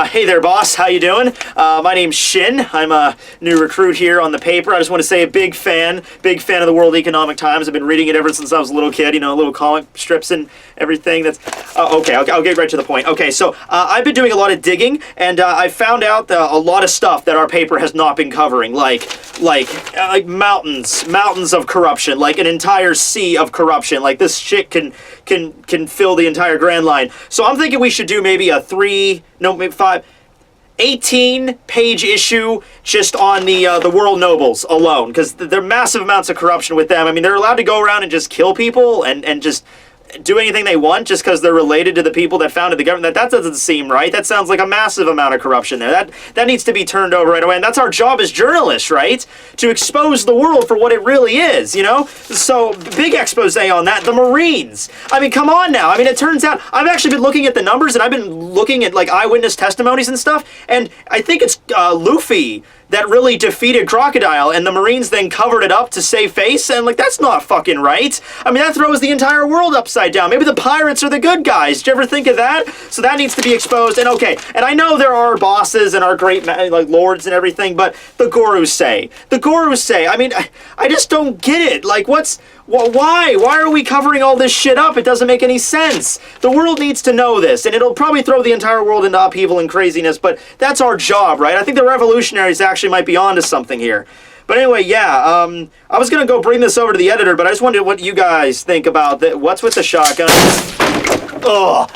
Hey there, boss. How you doing? My name's Shin. I'm a new recruit here on the paper. I just want to say a big fan of the World Economic Times. I've been reading it ever since I was a little kid, you know, little comic strips and everything. That's okay. I'll get right to the point. Okay, so I've been doing a lot of digging, and I found out a lot of stuff that our paper has not been covering, like mountains of corruption, like an entire sea of corruption. Like this shit can fill the entire Grand Line. So I'm thinking we should do maybe a 18-page issue just on the world nobles alone, because there are massive amounts of corruption with them. I mean, they're allowed to go around and just kill people and just do anything they want just because they're related to the people that founded the government. That doesn't seem right. That sounds like a massive amount of corruption there. That needs to be turned over right away. And that's our job as journalists, right? To expose the world for what it really is, you know? So, big expose on that. The Marines. I mean, come on now. I mean, it turns out, I've actually been looking at the numbers, and I've been looking at, like, eyewitness testimonies and stuff, and I think it's Luffy that really defeated Crocodile, and the Marines then covered it up to save face, and, like, that's not fucking right. I mean, that throws the entire world upside down. Maybe the pirates are the good guys. Did you ever think of that? So that needs to be exposed, and okay, and I know there are bosses and our great, like, lords and everything, but the Gorosei. I mean, I just don't get it. Like, why? Why are we covering all this shit up? It doesn't make any sense. The world needs to know this, and it'll probably throw the entire world into upheaval and craziness, but that's our job, right? I think the revolutionaries actually might be onto something here. But anyway, yeah, I was going to go bring this over to the editor, but I just wondered what you guys think about that. What's with the shotgun? Ugh.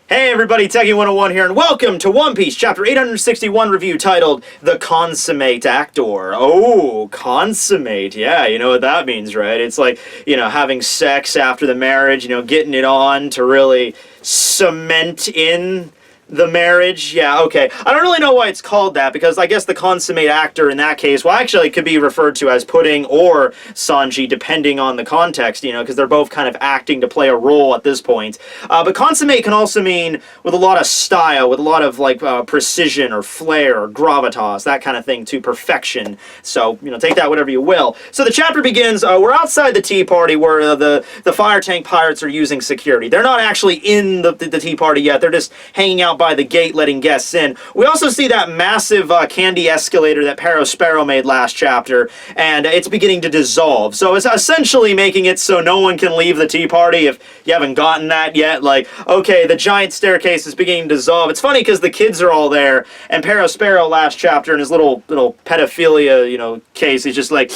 Hey everybody, Tekking101 here, and welcome to One Piece, Chapter 861 review titled The Consummate Actor. Oh, consummate, yeah, you know what that means, right? It's like, you know, having sex after the marriage, you know, getting it on to really cement in the marriage. Yeah, okay. I don't really know why it's called that, because I guess the consummate actor in that case, well, actually it could be referred to as Pudding or Sanji, depending on the context, you know, because they're both kind of acting to play a role at this point. But consummate can also mean with a lot of style, with a lot of, like, precision or flair or gravitas, that kind of thing, to perfection. So, you know, take that whatever you will. So the chapter begins, we're outside the tea party where the fire tank pirates are using security. They're not actually in the tea party yet, they're just hanging out by the gate letting guests in. We also see that massive candy escalator that Sparrow made last chapter, and it's beginning to dissolve. So it's essentially making it so no one can leave the tea party if you haven't gotten that yet. Like, okay, the giant staircase is beginning to dissolve. It's funny because the kids are all there, and Sparrow last chapter in his little pedophilia, you know, case, he's just like,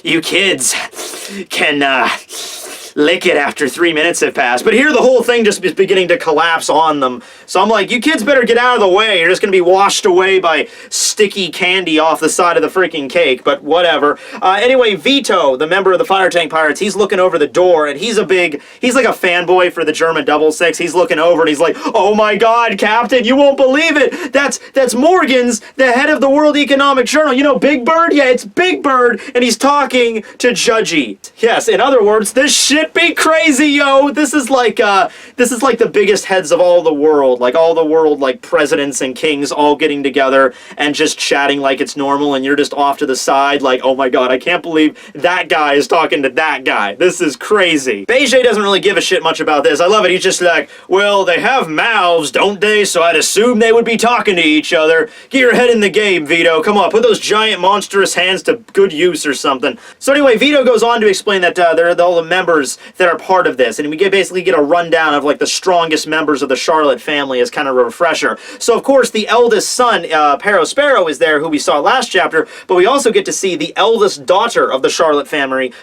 you kids can lick it after 3 minutes have passed. But here the whole thing just is beginning to collapse on them. So I'm like, you kids better get out of the way. You're just going to be washed away by sticky candy off the side of the freaking cake, but whatever. Anyway, Vito, the member of the Fire Tank Pirates, he's looking over the door, and he's like a fanboy for the German 66. He's looking over, and he's like, oh my god, Captain, you won't believe it. That's Morgan's, the head of the World Economic Journal. You know Big Bird? Yeah, it's Big Bird, and he's talking to Judgy. Yes, in other words, this shit be crazy, yo. This is like the biggest heads of all the world, like all the world, like presidents and kings all getting together and just chatting like it's normal, and you're just off to the side like, oh my god, I can't believe that guy is talking to that guy. This is crazy. Beige doesn't really give a shit much about this. I love it. He's just like, well, they have mouths, don't they? So I'd assume they would be talking to each other. Get your head in the game, Vito. Come on, put those giant monstrous hands to good use or something. So anyway, Vito goes on to explain that they're all the members that are part of this, and we basically get a rundown of, like, the strongest members of the Charlotte family as kind of a refresher. So of course the eldest son, Sparrow, is there, who we saw last chapter, but we also get to see the eldest daughter of the Charlotte family,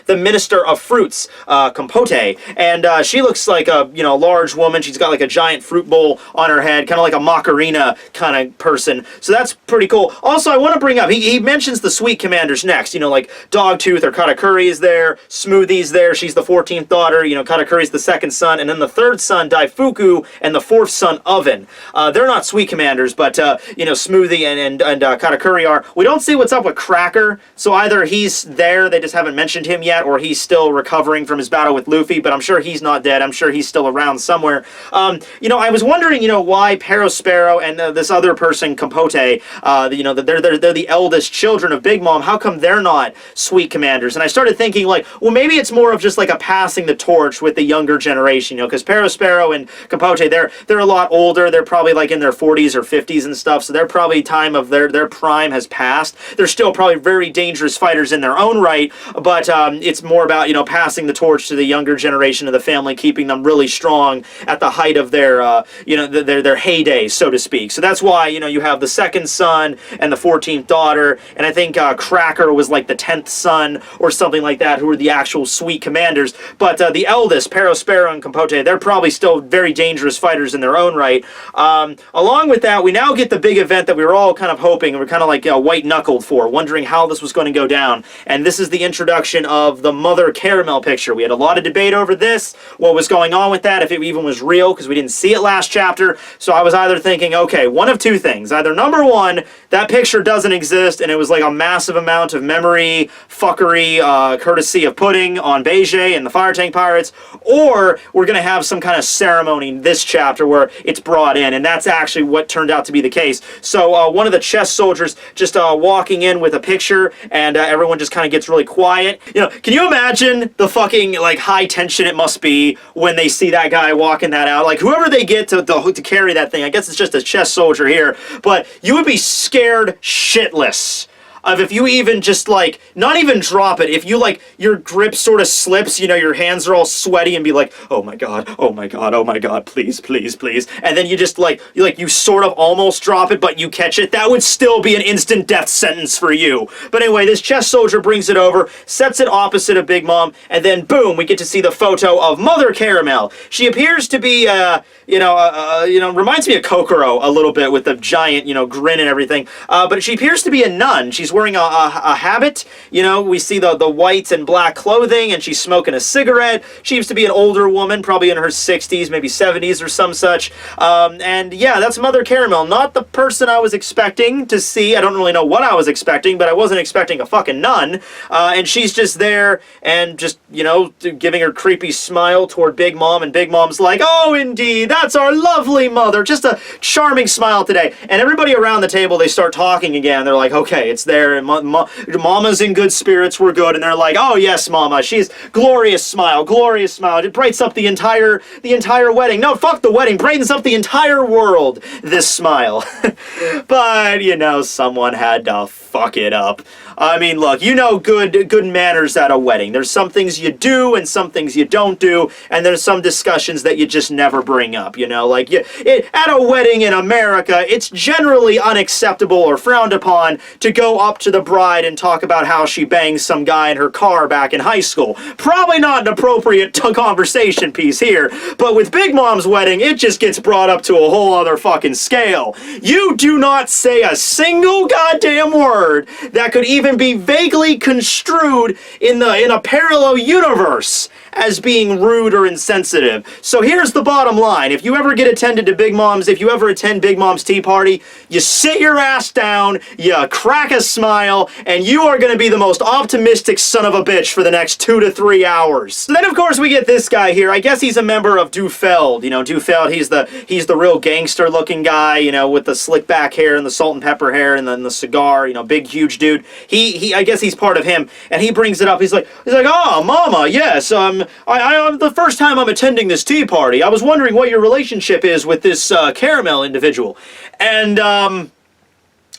the Minister of Fruits, Compote, and she looks like a, you know, large woman. She's got like a giant fruit bowl on her head, kind of like a Macarena kind of person. So that's pretty cool. Also, I want to bring up, he mentions the sweet commanders next, you know, like Dogtooth or Katakuri is there, Smoothie's there, she's the 14th daughter. You know, Katakuri's the second son, and then the third son, Daifuku, and the fourth son, Oven. They're not sweet commanders, but you know, Smoothie and Katakuri are. We don't see what's up with Cracker, so either he's there, they just haven't mentioned him yet, or he's still recovering from his battle with Luffy, but I'm sure he's not dead. I'm sure he's still around somewhere. You know, I was wondering, you know, why Perospero and this other person, Capote, you know, they're the eldest children of Big Mom. How come they're not sweet commanders? And I started thinking, like, well, maybe it's more of just like a passing the torch with the younger generation, you know, because Perospero and Capote, they're a lot older. They're probably like in their 40s or 50s and stuff, so their probably time of their prime has passed. They're still probably very dangerous fighters in their own right, but it's more about, you know, passing the torch to the younger generation of the family, keeping them really strong at the height of their, you know, their heyday, so to speak. So that's why, you know, you have the second son and the 14th daughter, and I think Cracker was like the 10th son or something like that, who were the actual sweet commanders. But the eldest, Perospero and Capote, they're probably still very dangerous fighters in their own right. Along with that, we now get the big event that we were all kind of hoping, and we're kind of like white-knuckled for, wondering how this was going to go down. And this is the introduction of the Mother Caramel picture. We had a lot of debate over this, what was going on with that, if it even was real, because we didn't see it last chapter. So I was either thinking, okay, one of two things. Either number one, that picture doesn't exist, and it was like a massive amount of memory fuckery, courtesy of Pudding on Beige and the Fire Tank Pirates, or we're going to have some kind of ceremony in this chapter where it's brought in, and that's actually what turned out to be the case. So one of the chess soldiers just walking in with a picture, and everyone just kind of gets really quiet. You know, can you imagine the fucking like high tension it must be when they see that guy walking that out? Like, whoever they get to carry that thing, I guess it's just a chess soldier here, but you would be scared shitless of if you even just like, not even drop it, if you like, your grip sort of slips, you know, your hands are all sweaty and be like, oh my god, oh my god, oh my god, please, please, please. And then you just like, you sort of almost drop it, but you catch it. That would still be an instant death sentence for you. But anyway, this chess soldier brings it over, sets it opposite of Big Mom, and then boom, we get to see the photo of Mother Caramel. She appears to be, reminds me of Kokoro a little bit with the giant, you know, grin and everything. But she appears to be a nun. She's wearing a habit. You know, we see the white and black clothing, and she's smoking a cigarette. She seems to be an older woman, probably in her 60s, maybe 70s or some such. And yeah, that's Mother Caramel. Not the person I was expecting to see. I don't really know what I was expecting, but I wasn't expecting a fucking nun. And she's just there and just, you know, giving her creepy smile toward Big Mom, and Big Mom's like, oh, indeed, that's our lovely mother. Just a charming smile today. And everybody around the table, they start talking again. They're like, okay, it's there. And Mama's in good spirits. We're good. And they're like, oh, yes, Mama. She's glorious smile. Glorious smile. It brightens up the entire wedding. No, fuck the wedding. Brightens up the entire world, this smile. But, you know, someone had to fuck it up. I mean, look, you know good manners at a wedding. There's some things you do and some things you don't do, and there's some discussions that you just never bring up, you know? Like, at a wedding in America, it's generally unacceptable or frowned upon to go up to the bride and talk about how she banged some guy in her car back in high school. Probably not an appropriate conversation piece here, but with Big Mom's wedding, it just gets brought up to a whole other fucking scale. You do not say a single goddamn word that could even be vaguely construed in a parallel universe as being rude or insensitive. So here's the bottom line. If you ever get attended to Big Mom's, if you ever attend Big Mom's tea party, you sit your ass down, you crack a smile, and you are going to be the most optimistic son of a bitch for the next 2 to 3 hours. So then, of course, we get this guy here. I guess he's a member of Dufeld. You know, Dufeld, he's the real gangster-looking guy, you know, with the slick back hair and the salt and pepper hair and then the cigar, you know, big, huge dude. I guess he's part of him, and he brings it up. He's like, oh, Mama, yes, the first time I'm attending this tea party, I was wondering what your relationship is with this Caramel individual. And, yeah,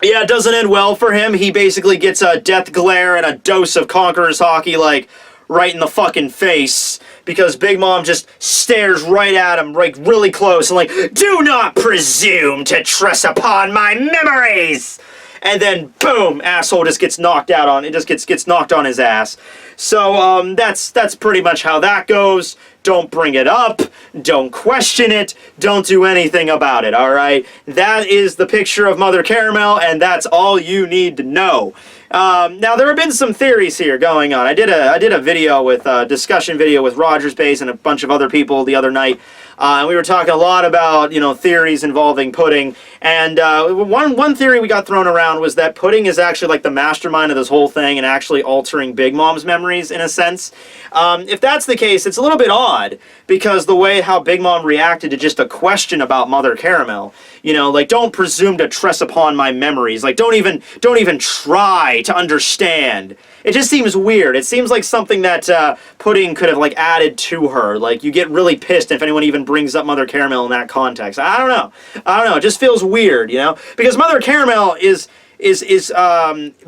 it doesn't end well for him. He basically gets a death glare and a dose of Conqueror's Hockey, like, right in the fucking face, because Big Mom just stares right at him, like, really close, and like, do not presume to trespass upon my memories! And then, boom, asshole just gets knocked out on, it just gets knocked on his ass. So, that's pretty much how that goes. Don't bring it up, don't question it, don't do anything about it, alright? That is the picture of Mother Caramel, and that's all you need to know. Now there have been some theories here going on. I did a video with discussion video with Rogers Base and a bunch of other people the other night. And we were talking a lot about, theories involving Pudding. And one theory we got thrown around was that Pudding is actually like the mastermind of this whole thing and actually altering Big Mom's memories in a sense. If that's the case, it's a little bit odd because the way how Big Mom reacted to just a question about Mother Caramel. Like, don't presume to tress upon my memories. Like, don't even try to understand. It just seems weird. It seems like something that Pudding could have, like, added to her. Like, you get really pissed if anyone even brings up Mother Caramel in that context. I don't know. It just feels weird, Because Mother Caramel is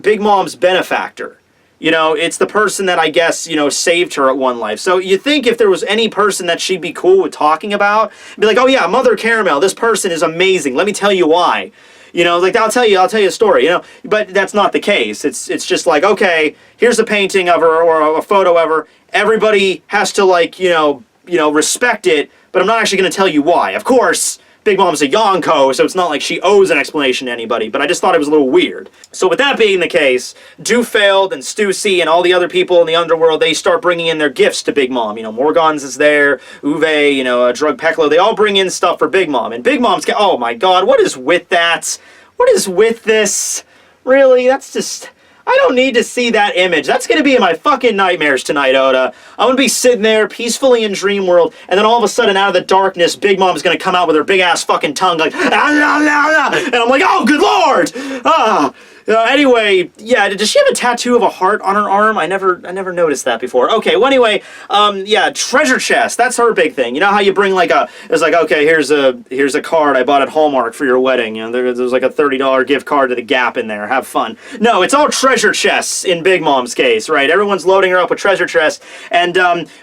Big Mom's benefactor. It's the person that I guess, saved her at one life. So you think if there was any person that she'd be cool with talking about, be like, oh yeah, Mother Caramel, this person is amazing. Let me tell you why. Like I'll tell you a story, But that's not the case. It's just like, okay, here's a painting of her or a photo of her. Everybody has to respect it, but I'm not actually going to tell you why. Of course, Big Mom's a Yonko, so it's not like she owes an explanation to anybody, but I just thought it was a little weird. So with that being the case, Dufeld and Stussy and all the other people in the underworld, they start bringing in their gifts to Big Mom. Morgans is there, Uwe, Drug Peklo, they all bring in stuff for Big Mom. And Big Mom's, oh my god, what is with that? What is with this? Really? That's just... I don't need to see that image. That's going to be in my fucking nightmares tonight, Oda. I'm going to be sitting there peacefully in Dream World, and then all of a sudden, out of the darkness, Big Mom's going to come out with her big-ass fucking tongue, like, and I'm like, oh, good lord! Anyway, yeah, does she have a tattoo of a heart on her arm? I never noticed that before. Okay, well, anyway, yeah, treasure chest, that's her big thing. You know how you bring it's like, okay, here's a card I bought at Hallmark for your wedding. There's like a $30 gift card to the Gap in there. Have fun. No, it's all treasure chests in Big Mom's case, right? Everyone's loading her up with treasure chests, and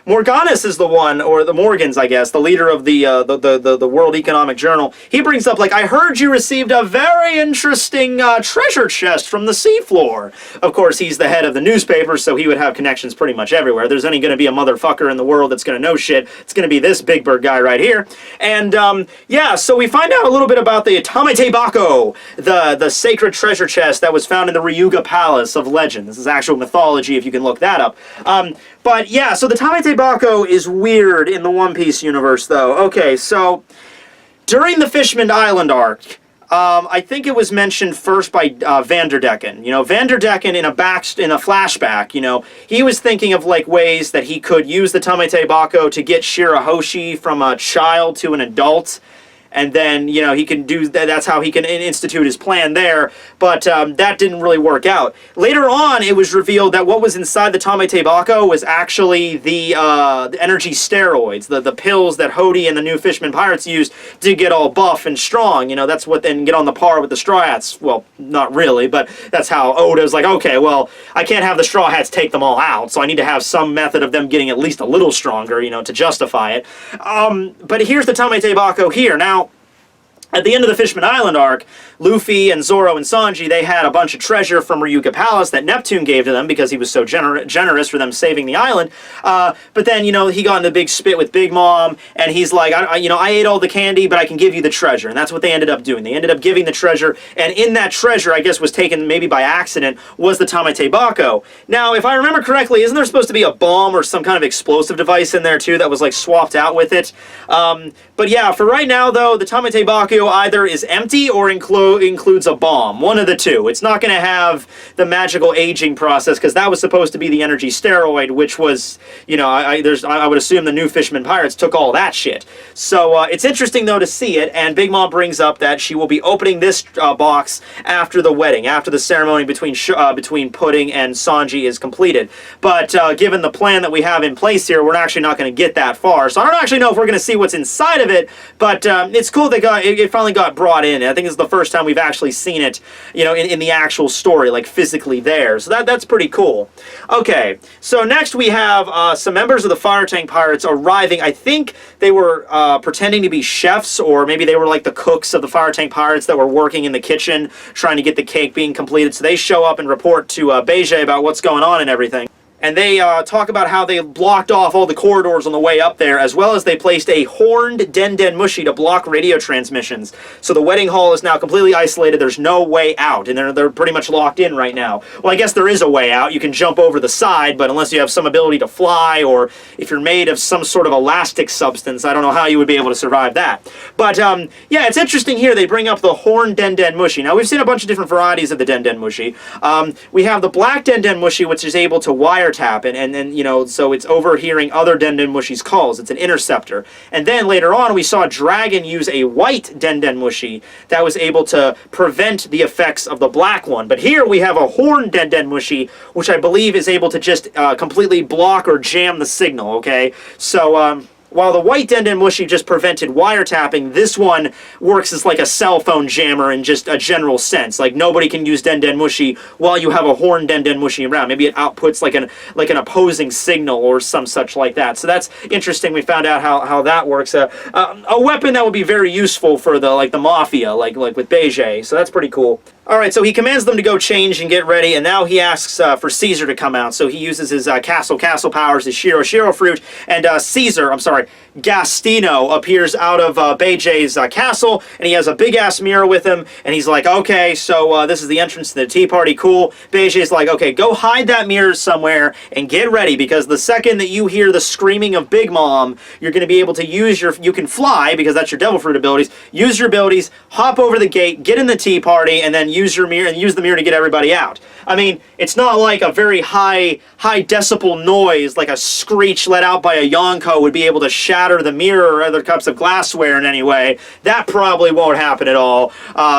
Morganis is the one, or the Morgans, I guess, the leader of the World Economic Journal. He brings up, like, I heard you received a very interesting treasure chest from the seafloor. Of course, he's the head of the newspaper, so he would have connections pretty much everywhere. There's only going to be a motherfucker in the world that's going to know shit. It's going to be this Big Bird guy right here. And, yeah, so we find out a little bit about the Tamatebako, the sacred treasure chest that was found in the Ryuga Palace of Legend. This is actual mythology, if you can look that up. But, yeah, so the Tamatebako is weird in the One Piece universe, though. Okay, so during the Fishman Island arc, I think it was mentioned first by Vanderdecken. Vanderdecken in a flashback, he was thinking of like ways that he could use the Tamatebako to get Shirahoshi from a child to an adult. And then, he can do that. That's how he can institute his plan there. But that didn't really work out. Later on, it was revealed that what was inside the Tamatebako was actually the energy steroids, the pills that Hody and the new Fishman Pirates used to get all buff and strong. That's what then get on the par with the Straw Hats. Well, not really, but that's how Oda's like, okay, well, I can't have the Straw Hats take them all out, so I need to have some method of them getting at least a little stronger, to justify it. But here's the Tamatebako here. Now, at the end of the Fishman Island arc, Luffy and Zoro and Sanji, they had a bunch of treasure from Ryuga Palace that Neptune gave to them because he was so generous for them saving the island. But then, he got in a big spit with Big Mom, and he's like, I ate all the candy, but I can give you the treasure. And that's what they ended up doing. They ended up giving the treasure, and in that treasure, I guess was taken maybe by accident, was the Tamatebako. Now, if I remember correctly, isn't there supposed to be a bomb or some kind of explosive device in there, too, that was, like, swapped out with it? But yeah, for right now, though, the Tamatebako either is empty or includes a bomb. One of the two. It's not going to have the magical aging process, because that was supposed to be the energy steroid, which was, I would assume the new Fishman Pirates took all that shit. So it's interesting, though, to see it, and Big Mom brings up that she will be opening this box after the wedding, after the ceremony between Pudding and Sanji is completed. But given the plan that we have in place here, we're actually not going to get that far. So I don't actually know if we're going to see what's inside of it, but it's cool that it finally got brought in. I think it's the first time we've actually seen it, in the actual story, like physically there. So that's pretty cool. Okay, so next we have some members of the Fire Tank Pirates arriving. I think they were pretending to be chefs, or maybe they were like the cooks of the Fire Tank Pirates that were working in the kitchen trying to get the cake being completed. So they show up and report to Beige about what's going on and everything. and they talk about how they blocked off all the corridors on the way up there, as well as they placed a horned Den Mushi to block radio transmissions. So the wedding hall is now completely isolated. There's no way out, and they're pretty much locked in right now. Well, I guess there is a way out. You can jump over the side, but unless you have some ability to fly, or if you're made of some sort of elastic substance, I don't know how you would be able to survive that. But yeah, it's interesting here. They bring up the horned Den Mushi. Now, we've seen a bunch of different varieties of the Den Mushi. We have the black Den Mushi, which is able to wiretap, and then, you know, so it's overhearing other Den Mushi's calls. It's an interceptor. And then later on, we saw Dragon use a white Den Mushi that was able to prevent the effects of the black one. But here we have a horned Den Mushi, which I believe is able to just completely block or jam the signal, okay? So, while the white Den Mushi just prevented wiretapping, this one works as like a cell phone jammer in just a general sense. Like, nobody can use Den Mushi while you have a horned Den Mushi around. Maybe it outputs like an opposing signal or some such like that. So that's interesting. We found out how that works. A weapon that would be very useful for the mafia, like with Beige. So that's pretty cool. All right, so he commands them to go change and get ready, and now he asks for Caesar to come out. So he uses his castle powers, his Shiro fruit, and Gastino appears out of Beige's castle, and he has a big-ass mirror with him, and he's like, okay, so this is the entrance to the tea party, cool. Beige's like, okay, go hide that mirror somewhere and get ready, because the second that you hear the screaming of Big Mom, you're going to be able to use you can fly, because that's your devil fruit abilities, use your abilities, hop over the gate, get in the tea party, and then use your mirror and use the mirror to get everybody out. I mean, it's not like a very high decibel noise, like a screech let out by a Yonko would be able to shatter the mirror or other cups of glassware in any way. That probably won't happen at all.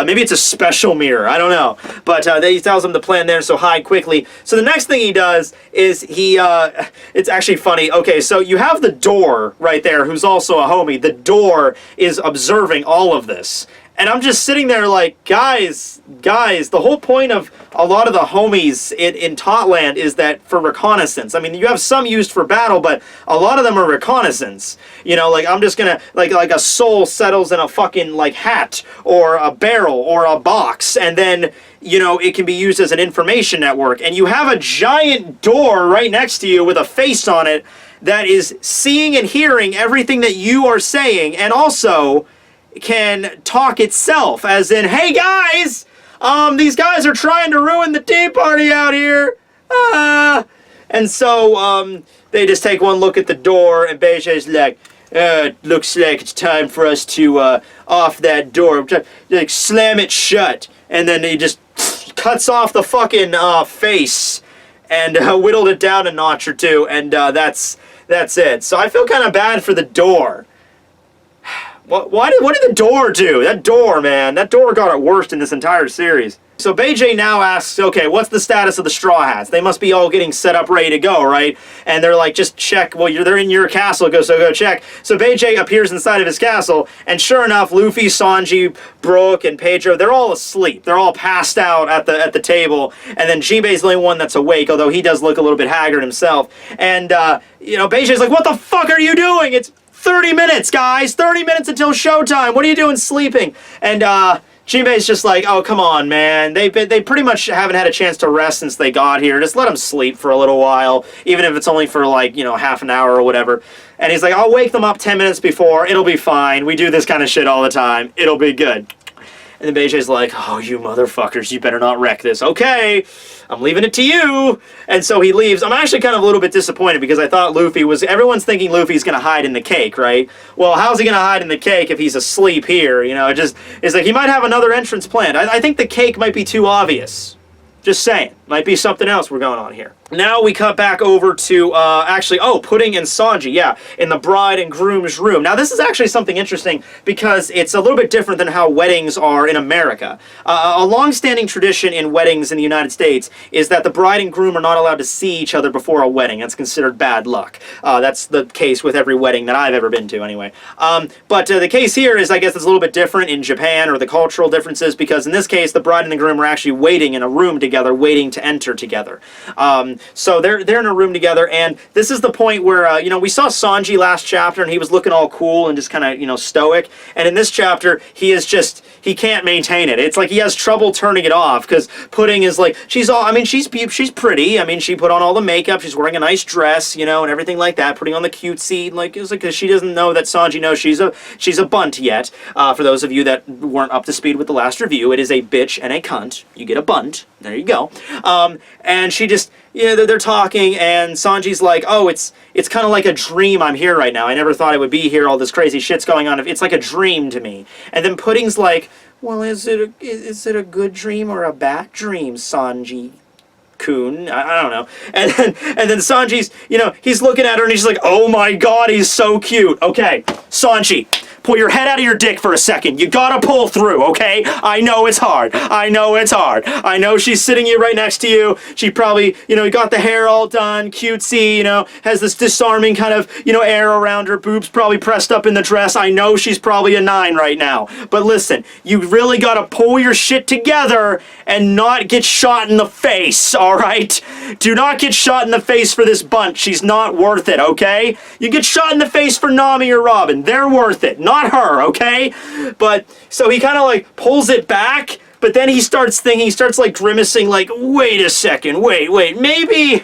Maybe it's a special mirror. I don't know. But he tells them to plan there, so hide quickly. So the next thing he does is it's actually funny. Okay, so you have the door right there, who's also a homie. The door is observing all of this. And I'm just sitting there like, guys, the whole point of a lot of the homies in Totland is that for reconnaissance. I mean, you have some used for battle, but a lot of them are reconnaissance. You know, like, I'm just gonna, like a soul settles in a fucking, like, hat, or a barrel, or a box, and then, you know, it can be used as an information network. And you have a giant door right next to you with a face on it that is seeing and hearing everything that you are saying, and also can talk itself, as in, hey guys, these guys are trying to ruin the tea party out here. And so they just take one look at the door, and Beige's like, looks like it's time for us to off that door. Like, slam it shut. And then he just cuts off the fucking face and whittled it down a notch or two, and that's it. So I feel kind of bad for the door. What did the door do? That door, man. That door got it worst in this entire series. So Beige now asks, okay, what's the status of the Straw Hats? They must be all getting set up, ready to go, right? And they're like, just check. Well, they're in your castle, so go check. So Beige appears inside of his castle, and sure enough, Luffy, Sanji, Brook, and Pedro, they're all asleep. They're all passed out at the table, and then Jinbei's the only one that's awake, although he does look a little bit haggard himself. And, you know, Beige's like, what the fuck are you doing? It's 30 minutes, guys! 30 minutes until showtime! What are you doing sleeping? And, Jinbei's just like, oh, come on, man. They pretty much haven't had a chance to rest since they got here. Just let them sleep for a little while, even if it's only for, like, you know, half an hour or whatever. And he's like, I'll wake them up 10 minutes before. It'll be fine. We do this kind of shit all the time. It'll be good. And then Beige's like, oh, you motherfuckers, you better not wreck this. Okay, I'm leaving it to you. And so he leaves. I'm actually kind of a little bit disappointed because I thought everyone's thinking Luffy's going to hide in the cake, right? Well, how's he going to hide in the cake if he's asleep here? You know, it's like he might have another entrance planned. I think the cake might be too obvious. Just saying. Might be something else we're going on here. Now we cut back over to, Pudding and Sanji, yeah, in the bride and groom's room. Now this is actually something interesting because it's a little bit different than how weddings are in America. A long-standing tradition in weddings in the United States is that the bride and groom are not allowed to see each other before a wedding. That's considered bad luck. That's the case with every wedding that I've ever been to, anyway. But the case here is, I guess, it's a little bit different in Japan, or the cultural differences, because in this case, the bride and the groom are actually waiting in a room together, waiting to enter together. So they're in a room together, and this is the point where, you know, we saw Sanji last chapter, and he was looking all cool and just kind of, you know, stoic. And in this chapter, he can't maintain it. It's like he has trouble turning it off, because Pudding is like, she's pretty. I mean, she put on all the makeup. She's wearing a nice dress, you know, and everything like that, putting on the cutesy. Like, it's like, because she doesn't know that Sanji knows she's a bunt yet. For those of you that weren't up to speed with the last review, it is a bitch and a cunt. You get a bunt. There you go. And she just, you know, they're talking, and Sanji's like, oh, it's kind of like a dream I'm here right now. I never thought I would be here. All this crazy shit's going on. It's like a dream to me. And then Pudding's like, well, is it a good dream or a bad dream, Sanji? Kun, I don't know. And then Sanji's, you know, he's looking at her and he's like, oh my god, he's so cute. Okay, Sanji, pull your head out of your dick for a second. You gotta pull through, okay? I know it's hard. I know she's sitting here right next to you. She probably, you know, got the hair all done, cutesy, you know, has this disarming kind of, you know, air around her, boobs probably pressed up in the dress. I know she's probably a 9 right now. But listen, you really gotta pull your shit together and not get shot in the face, alright? Do not get shot in the face for this bunt. She's not worth it, okay? You get shot in the face for Nami or Robin. They're worth it. Not her, okay? But, so he kind of like pulls it back, but then he starts like grimacing like, wait a second, wait, maybe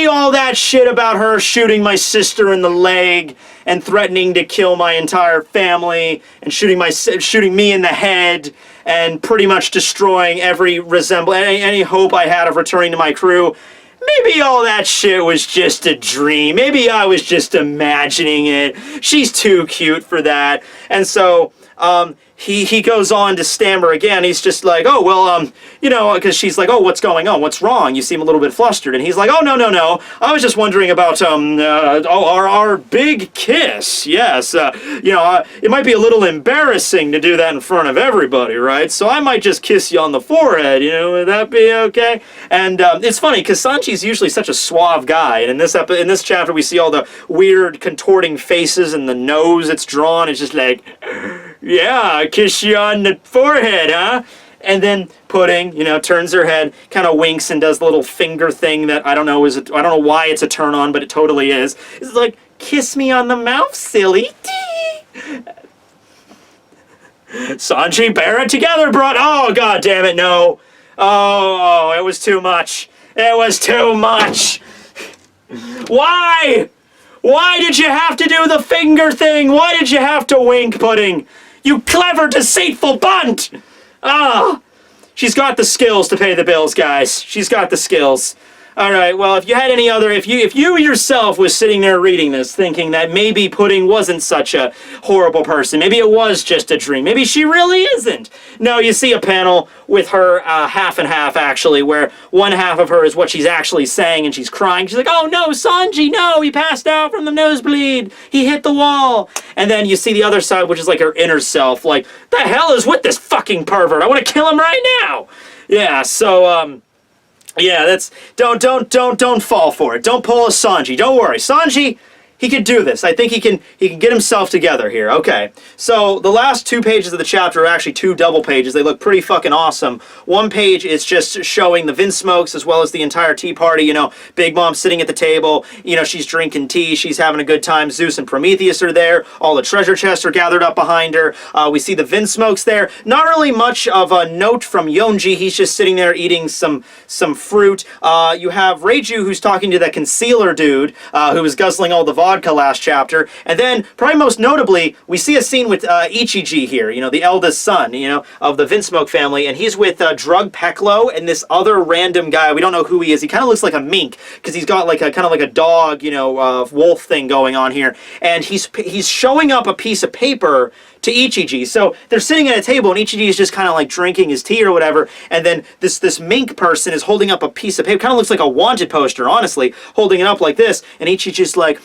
all that shit about her shooting my sister in the leg and threatening to kill my entire family and shooting me in the head and pretty much destroying any hope I had of returning to my crew. Maybe all that shit was just a dream. Maybe I was just imagining it. She's too cute for that. And so, he goes on to stammer again. He's just like, oh, well, you know, because she's like, oh, what's going on? What's wrong? You seem a little bit flustered. And he's like, oh, no. I was just wondering about, our big kiss. Yes, you know, it might be a little embarrassing to do that in front of everybody, right? So I might just kiss you on the forehead, you know, would that be okay? And it's funny, because Sanji's usually such a suave guy, and in this chapter we see all the weird contorting faces and the nose it's drawn. It's just like, yeah, kiss you on the forehead, huh? And then Pudding, you know, turns her head, kind of winks and does the little finger thing that I don't know why it's a turn on, but it totally is. It's like, kiss me on the mouth, silly. Sanji, bear it together, bro. Oh, god damn it, no. Oh, it was too much. It was too much. Why? Why did you have to do the finger thing? Why did you have to wink, Pudding? You clever, deceitful bunt! Ah! She's got the skills to pay the bills, guys. She's got the skills. Alright, well, if you had any other... If you yourself was sitting there reading this, thinking that maybe Pudding wasn't such a horrible person, maybe it was just a dream, maybe she really isn't. No, you see a panel with her half and half, actually, where one half of her is what she's actually saying, and she's crying. She's like, oh no, Sanji, no, he passed out from the nosebleed. He hit the wall. And then you see the other side, which is like her inner self, like, the hell is with this fucking pervert? I want to kill him right now. Yeah, so, yeah, that's don't fall for it. Don't pull a Sanji. Don't worry. Sanji, he can do this. I think he can get himself together here. Okay. So the last 2 pages of the chapter are actually 2 double pages. They look pretty fucking awesome. One page is just showing the Vinsmokes as well as the entire tea party. You know, Big Mom sitting at the table. You know, she's drinking tea. She's having a good time. Zeus and Prometheus are there. All the treasure chests are gathered up behind her. We see the Vinsmokes there. Not really much of a note from Yonji. He's just sitting there eating some fruit. You have Reiju, who's talking to that concealer dude who was guzzling all the vodka last chapter. And then, probably most notably, we see a scene with Ichiji here, you know, the eldest son, you know, of the Vinsmoke family, and he's with Dragonball and this other random guy. We don't know who he is. He kind of looks like a mink, because he's got like a kind of like a dog, you know, wolf thing going on here. And he's showing up a piece of paper to Ichiji. So they're sitting at a table, and Ichiji is just kind of like drinking his tea or whatever, and then this mink person is holding up a piece of paper, kind of looks like a wanted poster, honestly, holding it up like this, and Ichiji's like,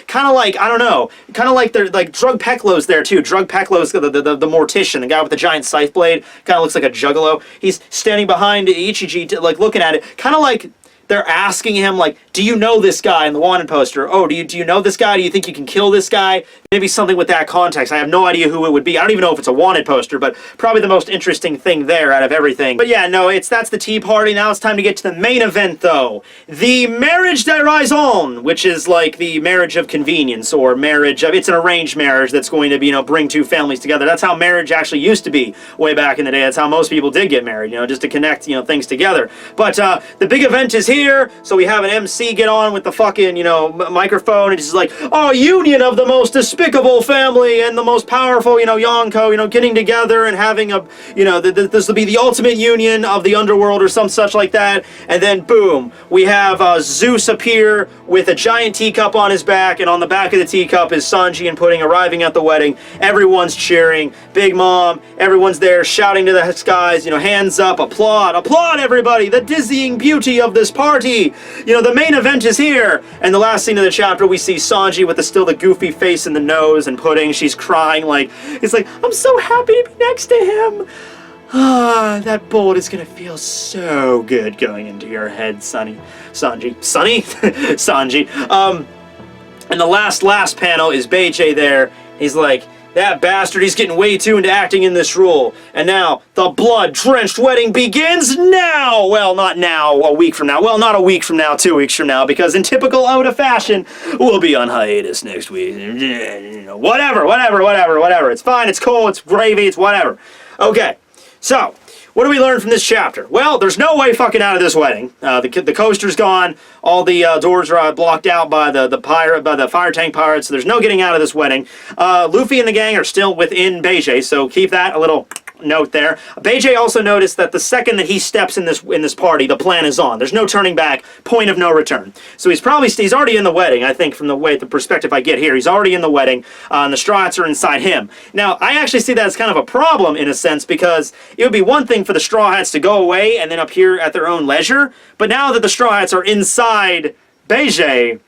kind of like, I don't know, kind of like they're like Dragonball's there too. Dragonball's the mortician, the guy with the giant scythe blade, kind of looks like a juggalo. He's standing behind Ichiji, like looking at it, kind of like they're asking him, like, do you know this guy in the wanted poster? Oh, do you know this guy? Do you think you can kill this guy? Maybe something with that context. I have no idea who it would be. I don't even know if it's a wanted poster, but probably the most interesting thing there out of everything. But yeah, no, that's the tea party. Now it's time to get to the main event, though. The marriage de raison, which is like the marriage of convenience, or marriage of, it's an arranged marriage that's going to be, bring two families together. That's how marriage actually used to be way back in the day. That's how most people did get married, just to connect, things together. But the big event is here, so we have an MC get on with the fucking, microphone, and it's like, oh, union of the most despicable family and the most powerful, Yonko, getting together and having a, this will be the ultimate union of the underworld or some such like that. And then boom, we have Zeus appear with a giant teacup on his back, and on the back of the teacup is Sanji and Pudding arriving at the wedding. Everyone's cheering, Big Mom, everyone's there shouting to the skies, hands up, applaud, applaud everybody, the dizzying beauty of this party. The main event is here. And the last scene of the chapter, we see Sanji with still the goofy face and the nose, and Pudding, she's crying it's like, I'm so happy to be next to him. Ah, that bullet is gonna feel so good going into your head, Sanji. Sanji. And the last panel is Beijing there. He's like, that bastard, he's getting way too into acting in this role. And now, the blood-drenched wedding begins now! Well, not now, a week from now. Well, not a week from now, 2 weeks from now, because in typical Oda fashion, we'll be on hiatus next week. Whatever. It's fine, it's cool, it's gravy, it's whatever. Okay, so, what do we learn from this chapter? Well, there's no way fucking out of this wedding. The coaster's gone. All the doors are blocked out by the fire tank pirates. So there's no getting out of this wedding. Luffy and the gang are still within Beijing, so keep that a little note there. Beijing also noticed that the second that he steps in this party, the plan is on. There's no turning back. Point of no return. So he's already in the wedding. I think from the perspective I get here, he's already in the wedding, and the Straw Hats are inside him. Now, I actually see that as kind of a problem in a sense, because it would be one thing for the Straw Hats to go away and then appear at their own leisure, but now that the Straw Hats are inside Beijing,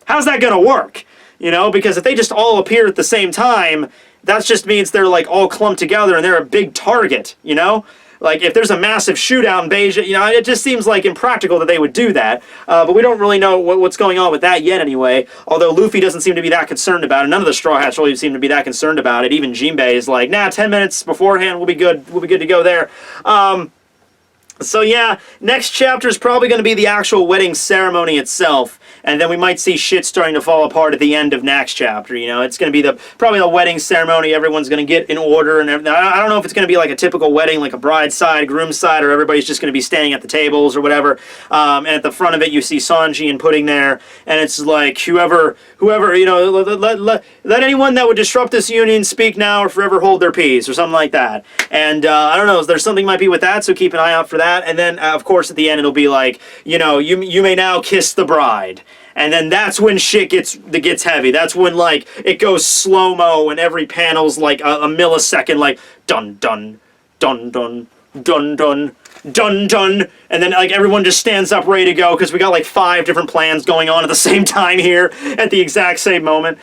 how's that gonna work? Because if they just all appear at the same time, that just means they're all clumped together and they're a big target, if there's a massive shootout in Beijing, it just seems impractical that they would do that. But we don't really know what's going on with that yet anyway. Although Luffy doesn't seem to be that concerned about it. None of the Straw Hats really seem to be that concerned about it. Even Jinbei is like, nah, 10 minutes beforehand, we'll be good. We'll be good to go there. So yeah, next chapter is probably going to be the actual wedding ceremony itself, and then we might see shit starting to fall apart at the end of next chapter. It's going to be probably the wedding ceremony. Everyone's going to get in order, and everything. I don't know if it's going to be like a typical wedding, like a bride's side, groom's side, or everybody's just going to be staying at the tables or whatever. And at the front of it, you see Sanji and Pudding there, and it's like whoever, let anyone that would disrupt this union speak now or forever hold their peace, or something like that. And I don't know, there's something might be with that, so keep an eye out for that. And then, of course, at the end, it'll be like, you may now kiss the bride. And then that's when shit gets heavy. That's when, it goes slow-mo and every panel's, a millisecond, dun, dun, dun, dun, dun, dun, dun, dun. And then, everyone just stands up ready to go because we got, 5 different plans going on at the same time here at the exact same moment.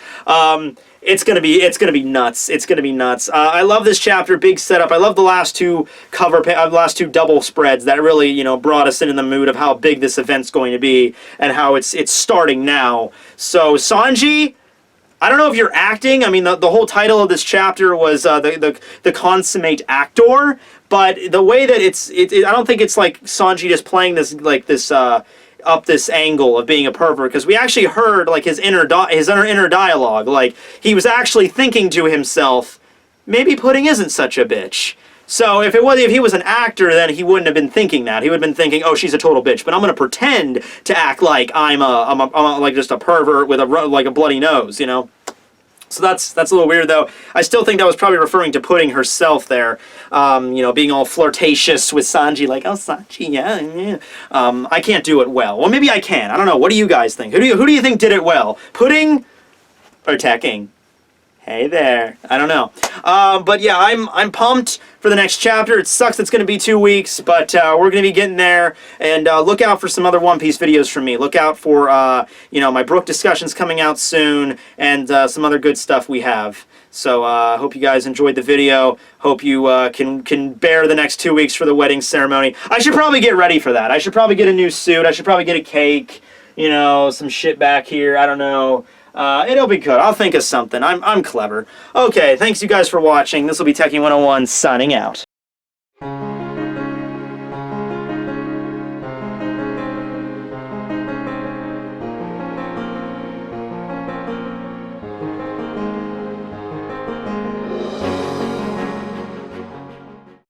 It's gonna be nuts. It's gonna be nuts. I love this chapter, big setup. I love the last two last two double spreads that really, brought us in the mood of how big this event's going to be and how it's starting now. So Sanji, I don't know if you're acting. I mean, the whole title of this chapter was the consummate actor, but the way that I don't think it's like Sanji just playing this up this angle of being a pervert, because we actually heard his inner dialogue. He was actually thinking to himself, maybe Pudding isn't such a bitch. So if he was an actor, then he wouldn't have been thinking that. He would have been thinking, oh, she's a total bitch, but I'm gonna pretend to act like I'm just a pervert with a bloody nose, So that's a little weird, though. I still think that was probably referring to Pudding herself there, being all flirtatious with Sanji, oh, Sanji, yeah. I can't do it well. Well, maybe I can. I don't know. What do you guys think? Who do you think did it well? Pudding or Tekking? Hey there. I don't know. But yeah, I'm pumped for the next chapter. It sucks it's going to be 2 weeks, but we're going to be getting there. And look out for some other One Piece videos from me. Look out for, my Brook discussions coming out soon and some other good stuff we have. So I hope you guys enjoyed the video. Hope you can bear the next 2 weeks for the wedding ceremony. I should probably get ready for that. I should probably get a new suit. I should probably get a cake. Some shit back here. I don't know. It'll be good. I'll think of something. I'm clever. Okay, thanks you guys for watching. This will be Tekking101 signing out.